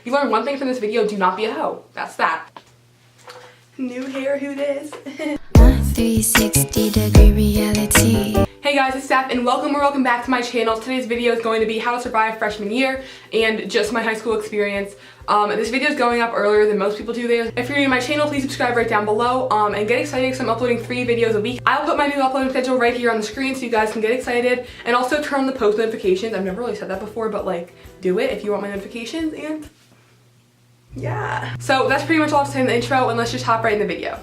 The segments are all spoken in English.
you learn one thing from this video, do not be a hoe. That's that. New hair, who dis? 360-degree reality. Hey guys, it's Steph and welcome back to my channel. Today's video is going to be how to survive freshman year and just my high school experience. This video is going up earlier than most people do this. If you're new to my channel, please subscribe right down below and get excited because I'm uploading 3 videos a week. I'll put my new uploading schedule right here on the screen so you guys can get excited, and also turn on the post notifications. I've never really said that before, but like, do it if you want my notifications, and yeah. So that's pretty much all I have to say in the intro, and let's just hop right in the video.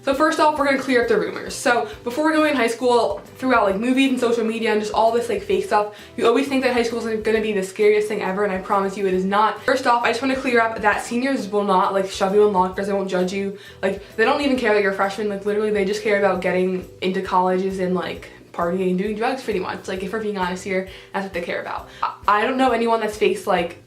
So first off, we're gonna clear up the rumors. So before we're going in high school, throughout like movies and social media and just all this like fake stuff, you always think that high school is gonna be the scariest thing ever, and I promise you it is not. First off, I just want to clear up that seniors will not like shove you in lockers. They won't judge you. Like, they don't even care that you're a freshman. Like, literally they just care about getting into colleges and like partying and doing drugs pretty much. Like, if we're being honest here, that's what they care about. I don't know anyone that's faced like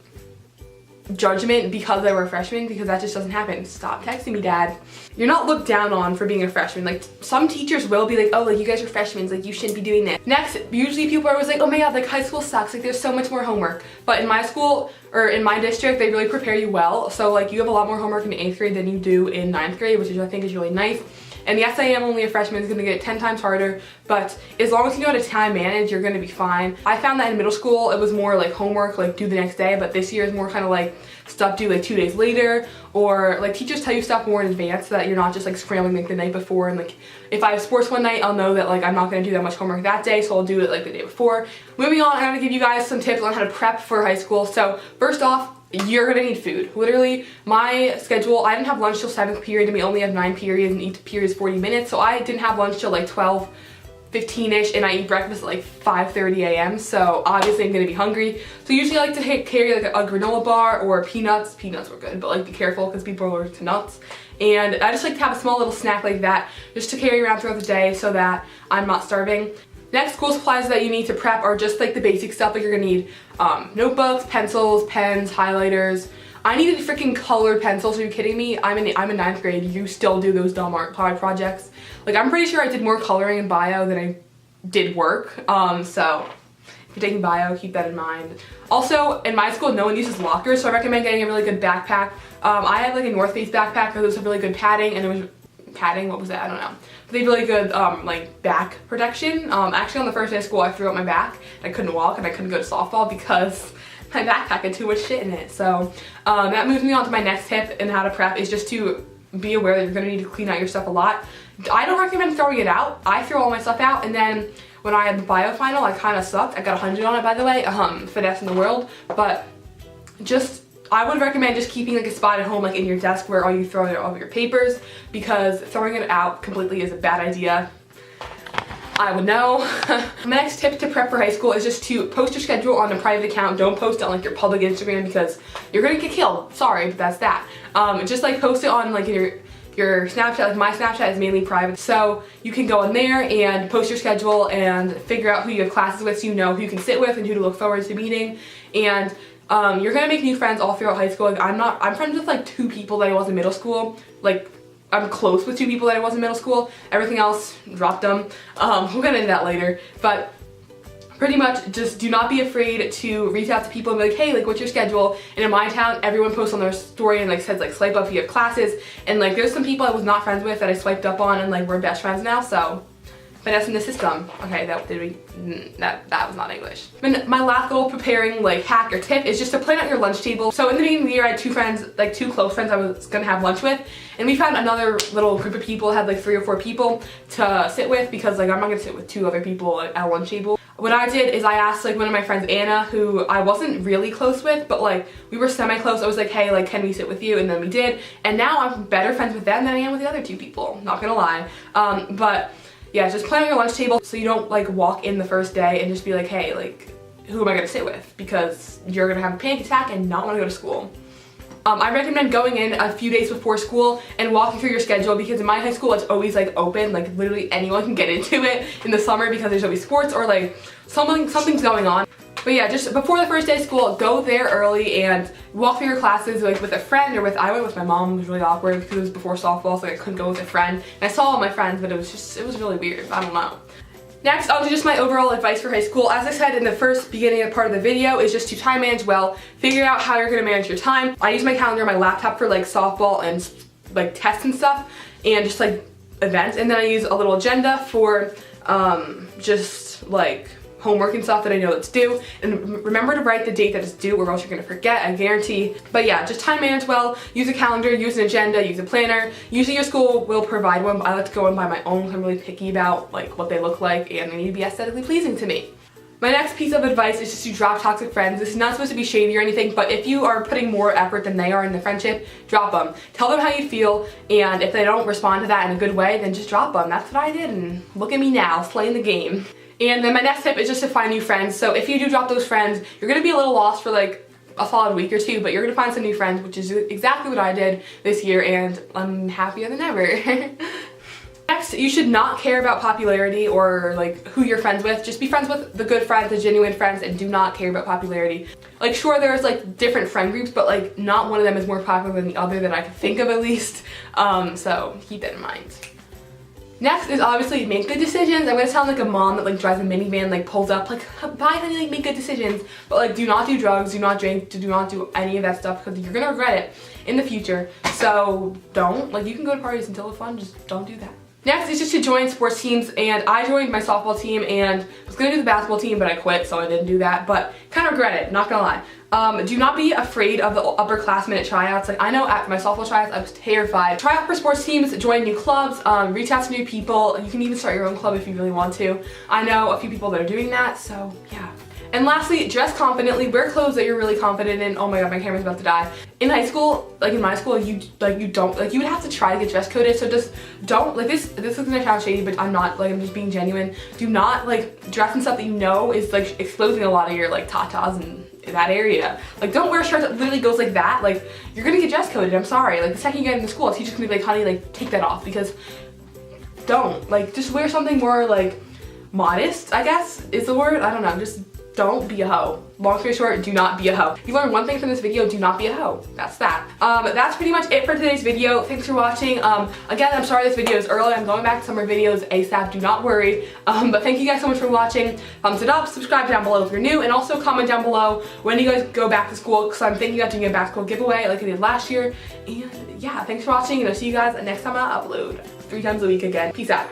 judgment because they were a freshman, because that just doesn't happen. Stop texting me, Dad. You're not looked down on for being a freshman. Like, some teachers will be like, oh, like, you guys are freshmen, like, you shouldn't be doing this. Next, usually people are always like, oh my god, like, high school sucks, like, there's so much more homework. But in my school, or in my district, they really prepare you well. So like, you have a lot more homework in 8th grade than you do in 9th grade, which is, I think, is really nice. And yes, I am only a freshman, it's gonna get 10 times harder, but as long as you know how to time manage, you're gonna be fine. I found that in middle school, it was more like homework, like do the next day, but this year is more kind of like stuff due like 2 days later, or like teachers tell you stuff more in advance so that you're not just like scrambling like the night before. And like, if I have sports one night, I'll know that like I'm not gonna do that much homework that day, so I'll do it like the day before. Moving on, I'm gonna give you guys some tips on how to prep for high school. So first off, you're gonna need food. Literally, my schedule, I didn't have lunch till 7th period, and we only have 9 periods, and each period is 40 minutes, so I didn't have lunch till like 12:15ish, and I eat breakfast at like 5:30 a.m. So obviously I'm gonna be hungry. So usually I like to carry like a granola bar or peanuts. Peanuts were good, but like be careful because people are allergic to nuts. And I just like to have a small little snack like that just to carry around throughout the day so that I'm not starving. Next, school supplies that you need to prep are just like the basic stuff. Like, you're gonna need notebooks, pencils, pens, highlighters. I needed freaking colored pencils. Are you kidding me? I'm in 9th grade. You still do those dumb art projects. Like, I'm pretty sure I did more coloring in bio than I did work. So if you're taking bio, keep that in mind. Also, in my school, no one uses lockers, so I recommend getting a really good backpack. I have like a North Face backpack because those have really good padding, and it was padding, what was that? I don't know. But they have really good like back protection. Actually, on the first day of school, I threw out my back. I couldn't walk and I couldn't go to softball because my backpack had too much shit in it. So that moves me on to my next tip in how to prep, is just to be aware that you're gonna need to clean out your stuff a lot. I don't recommend throwing it out. I throw all my stuff out, and then when I had the bio final, I kind of sucked. I got 100 on it, by the way. Finesse in the world. But I would recommend just keeping like a spot at home, like in your desk, where all you throw all of your papers, because throwing it out completely is a bad idea. I would know. My next tip to prep for high school is just to post your schedule on a private account. Don't post it on like your public Instagram, because you're gonna get killed. Sorry, but that's that. Just like post it on like your Snapchat. Like, my Snapchat is mainly private, so you can go in there and post your schedule and figure out who you have classes with, so you know who you can sit with and who to look forward to meeting. And you're gonna make new friends all throughout high school. Like, I'm friends with like 2 people that I was in middle school. Like, I'm close with 2 people that I was in middle school. Everything else, dropped them. We'll get into that later. But pretty much, just do not be afraid to reach out to people and be like, hey, like, what's your schedule? And in my town, everyone posts on their story and like says like swipe up if you have classes. And like, there's some people I was not friends with that I swiped up on, and like we're best friends now. So finessing the system. Okay, that was not English. And my last little preparing like hack or tip is just to plan out your lunch table. So in the beginning of the year, I had 2 friends, like 2 close friends I was gonna have lunch with, and we found another little group of people, had like 3 or 4 people to sit with, because like I'm not gonna sit with 2 other people at a lunch table. What I did is I asked like one of my friends, Anna, who I wasn't really close with, but like we were semi-close. I was like, hey, like, can we sit with you? And then we did, and now I'm better friends with them than I am with the other 2 people, not gonna lie. But yeah, just plan on your lunch table so you don't like walk in the first day and just be like, hey, like, who am I gonna sit with? Because you're gonna have a panic attack and not wanna go to school. I recommend going in a few days before school and walking through your schedule, because in my high school it's always like open, like literally anyone can get into it in the summer because there's always sports or like something's going on. But yeah, just before the first day of school, go there early and walk through your classes like with a friend or I went with my mom. It was really awkward because it was before softball, so I couldn't go with a friend. And I saw all my friends, but it was really weird. I don't know. Next, on to just my overall advice for high school. As I said in the first beginning part of the video, is just to time manage well, figure out how you're gonna manage your time. I use my calendar on my laptop for like softball and like tests and stuff, and just like events, and then I use a little agenda for just like homework and stuff that I know that's due, and remember to write the date that it's due or else you're gonna forget, I guarantee. But yeah, just time manage well, use a calendar, use an agenda, use a planner. Usually your school will provide one, but I like to go and buy my own because I'm really picky about like what they look like and they need to be aesthetically pleasing to me. My next piece of advice is just to drop toxic friends. This is not supposed to be shady or anything, but if you are putting more effort than they are in the friendship, drop them. Tell them how you feel, and if they don't respond to that in a good way, then just drop them. That's what I did, and look at me now, slaying the game. And then my next tip is just to find new friends. So if you do drop those friends, you're gonna be a little lost for like a solid week or two, but you're gonna find some new friends, which is exactly what I did this year, and I'm happier than ever. Next, you should not care about popularity or like who you're friends with. Just be friends with the good friends, the genuine friends, and do not care about popularity. Like sure, there's like different friend groups, but like not one of them is more popular than the other that I can think of at least. So keep that in mind. Next is obviously make good decisions. I'm gonna sound like a mom that like drives a minivan, like pulls up, like bye honey, like make good decisions. But like do not do drugs, do not drink, do not do any of that stuff because you're gonna regret it in the future. So don't, like you can go to parties and still have fun, just don't do that. Next is just to join sports teams, and I joined my softball team and was gonna do the basketball team, but I quit, so I didn't do that, but kind of regret it, not gonna lie. Do not be afraid of the upperclassmen at tryouts. Like I know at my softball tryouts, I was terrified. Try out for sports teams, join new clubs, reach out to new people. You can even start your own club if you really want to. I know a few people that are doing that, so yeah. And lastly, dress confidently, wear clothes that you're really confident in. Oh my god, my camera's about to die. In high school, like in my school, you would have to try to get dress coded, so just don't, like this is gonna sound shady, but I'm not, like I'm just being genuine. Do not like dress in stuff that you know is like exposing a lot of your like tatas and that area. Like don't wear a shirt that literally goes like that. Like you're gonna get dress coded, I'm sorry. Like the second you get into school, a teacher's gonna be like, honey, like take that off, because don't. Like just wear something more like modest, I guess is the word. I don't know, just don't be a hoe. Long story short, do not be a hoe. You learned one thing from this video, do not be a hoe. That's that. That's pretty much it for today's video. Thanks for watching. Again, I'm sorry this video is early. I'm going back to summer videos ASAP, do not worry. But thank you guys so much for watching. Thumbs it up, subscribe down below if you're new, and also comment down below when you guys go back to school, because I'm thinking about doing a back to school giveaway like I did last year. And yeah, thanks for watching, and I'll see you guys next time I upload 3 times a week again. Peace out.